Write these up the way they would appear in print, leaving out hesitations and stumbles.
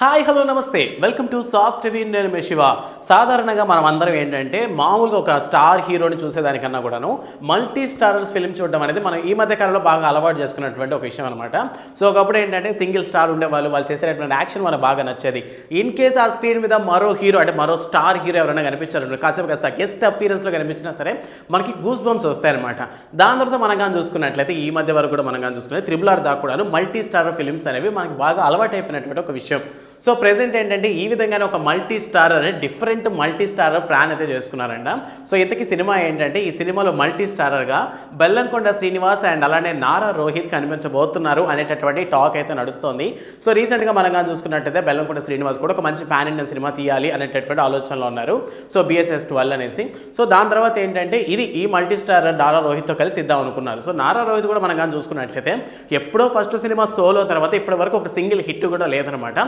Hi hello నమస్తే welcome to sauce TV. నేను మీ శివ. సాధారణంగా మనం అందరం ఏంటంటే మామూలుగా ఒక స్టార్ హీరోని చూసేదానికన్నా కూడాను మల్టీ స్టారర్స్ ఫిల్మ్ చూడడం అనేది మనం ఈ మధ్య కాలంలో బాగా అలవాటు చేసుకున్నటువంటి ఒక విషయం అనమాట. సో ఒకప్పుడు ఏంటంటే సింగిల్ స్టార్ ఉండేవాళ్ళు, వాళ్ళు చేసేటటువంటి యాక్షన్ మనకు బాగా నచ్చేది. ఇన్ కేస్ ఆ స్క్రీన్ మీద మరో హీరో అంటే మరో స్టార్ హీరో ఎవరైనా కనిపించారు, కాస్త గెస్ట్ అపీరెన్స్లో కనిపించినా సరే మనకి గూస్ బంప్స్ వస్తాయన్నమాట. దాని తర్వాత మనం కానీ చూసుకున్నట్లయితే ఈ మధ్య వరకు కూడా మనం కానీ చూసుకునే RRR దాకా కూడాను మల్టీ స్టారర్ ఫిల్మ్స్ అనేవి మనకి బాగా అలవాటు అయిపోయినటువంటి ఒక విషయం. సో ప్రెజెంట్ ఏంటంటే ఈ విధంగానే ఒక మల్టీ స్టారర్ అనే డిఫరెంట్ మల్టీ స్టారర్ ప్లాన్ అయితే చేసుకున్నారంట. సో ఇంతకీ సినిమా ఏంటంటే, ఈ సినిమాలో మల్టీ స్టారర్గా బెల్లంకొండ శ్రీనివాస్ అండ్ అలానే నారా రోహిత్ కనిపించబోతున్నారు అనేటటువంటి టాక్ అయితే నడుస్తోంది. సో రీసెంట్గా మనం కానీ చూసుకున్నట్టయితే బెల్లంకొండ శ్రీనివాస్ కూడా ఒక మంచి పాన్ ఇండియన్ సినిమా తీయాలి అనేటటువంటి ఆలోచనలో ఉన్నారు. సో BSS 12 అనేసి. సో దాని తర్వాత ఏంటంటే ఈ మల్టీ స్టారర్ నారా రోహిత్తో కలిసి ఇద్దాం అనుకున్నారు. సో నారా రోహిత్ కూడా మనం కానీ చూసుకున్నట్లయితే ఎప్పుడో ఫస్ట్ సినిమా సోలో తర్వాత ఇప్పటి వరకు ఒక సింగిల్ హిట్ కూడా లేదనమాట.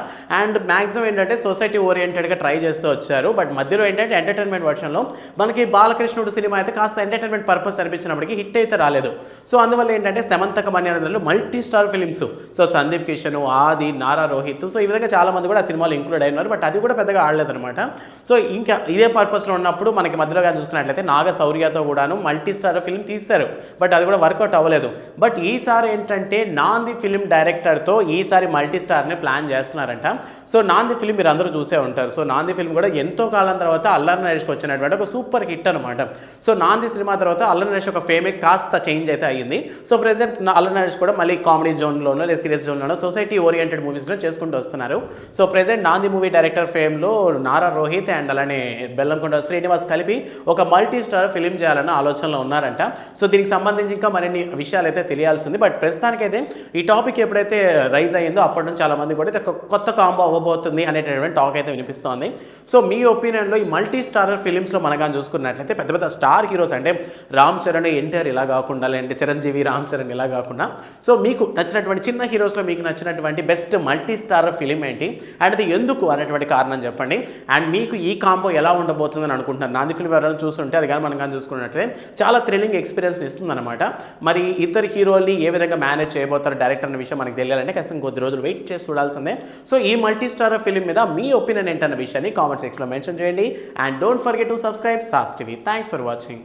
అండ్ మ్యాక్సిమం ఏంటంటే సొసైటీ ఓరియంటెడ్గా ట్రై చేస్తూ వచ్చారు. బట్ మధ్యలో ఏంటంటే ఎంటర్టైన్మెంట్ వర్షన్లో మనకి బాలకృష్ణుడు సినిమా అయితే కాస్త ఎంటర్టైన్మెంట్ పర్పస్ అనిపించినప్పటికీ హిట్ అయితే రాలేదు. సో అందువల్ల ఏంటంటే సమంతక మన్యానంలో multi star films, so Sundeep Kishan, Aadi, Nara Rohit, so ఈ విధంగా చాలా మంది కూడా ఆ సినిమాలో ఇంక్లూడ్ అయినారు. బట్ అది కూడా పెద్దగా ఆడలేదన్నమాట. సో ఇంకా ఇదే పర్పస్లో ఉన్నప్పుడు మనకి మధ్యలోగా చూసుకున్నట్లయితే నాగశౌర్యతో కూడాను మల్టీ స్టార్ ఫిల్మ్ తీశారు. బట్ అది కూడా వర్కౌట్ అవ్వలేదు. బట్ ఈసారి ఏంటంటే నాంది ఫిల్మ్ డైరెక్టర్తో ఈసారి మల్టీ స్టార్ని ప్లాన్ చేస్తున్నారంట. సో నాంది ఫిల్మ్ మీరు అందరూ చూసే ఉంటారు. సో నాంది ఫిల్మ్ కూడా ఎంతో కాలం తర్వాత అల్లరి నరేష్కి వచ్చినటువంటి ఒక సూపర్ హిట్ అనమాట. సో నాంది సినిమా తర్వాత అల్లరి నరేష్ ఒక ఫేమే కాస్త చేంజ్ అయితే అయ్యింది. సో ప్రెసెంట్ అల్లరి నరేష్ కూడా మళ్ళీ కామెడీ జోన్లోనో లేదా సీరియస్ జోన్లోనో సొసైటీ ఓరియంటెడ్ మూవీస్లో చేసుకుంటూ వస్తున్నారు. So present Naandhi movie director ఫేమ్లో నారా రోహిత్ అండ్ అలానే బెల్లంకొండ శ్రీనివాస్ కలిపి ఒక మల్టీ స్టార్ ఫిలిం చేయాలన్న ఆలోచనలో ఉన్నారంట. సో దీనికి సంబంధించి ఇంకా మరిన్ని విషయాలు అయితే తెలియాల్సింది. బట్ ప్రస్తుతానికైతే ఈ టాపిక్ ఎప్పుడైతే రైజ్ అయ్యిందో అప్పటి నుంచి చాలా మంది కూడా కొత్త కాంబో అవ్వబోతుంది అనేటటువంటి టాక్ అయితే వినిపిస్తోంది. సో మీ ఒపీనియన్లో ఈ మల్టీ స్టారర్ ఫిలిమ్స్లో మనగా చూసుకున్నట్లయితే పెద్ద పెద్ద స్టార్ హీరోస్ అంటే రామ్ చరణ్, ఎన్టీఆర్ ఇలా కాకుండా, లేదంటే చిరంజీవి, రామ్ చరణ్ ఇలా కాకుండా, సో మీకు నచ్చినటువంటి చిన్న హీరోస్లో మీకు నచ్చినటువంటి బెస్ట్ మల్టీ స్టారర్ ఫిలిం ఏంటి అండ్ అది ఎందుకు అనేటువంటి కారణం చెప్పండి. అండ్ మీకు ఈ కాంబో ఎలా ఉండబోతుందని అనుకుంటున్నారు? నాంది ఫిల్మ్ ఎవరైనా చూస్తుంటే అది కానీ మనం కానీ చూసుకున్నట్లయితే చాలా థ్రిల్లింగ్ ఎక్స్పీరియన్స్ ఇస్తుంది అనమాట. మరి ఇద్దరు హీరోల్ని ఏ విధంగా మేనేజ్ చేయబోతారు డైరెక్టర్ అనే విషయం మనకు తెలియాలంటే ఖచ్చితంగా కొద్ది రోజులు వెయిట్ చేసి చూడాల్సిందే. సో ఈ మల్టీ స్టారర్ ఫిలిం మీద మీ ఒపీనియన్ ఏంటన్న విషయాన్ని కామెంట్ సెక్షన్లో మెన్షన్ చేయండి. And don't forget to subscribe sauce TV. Thanks for watching.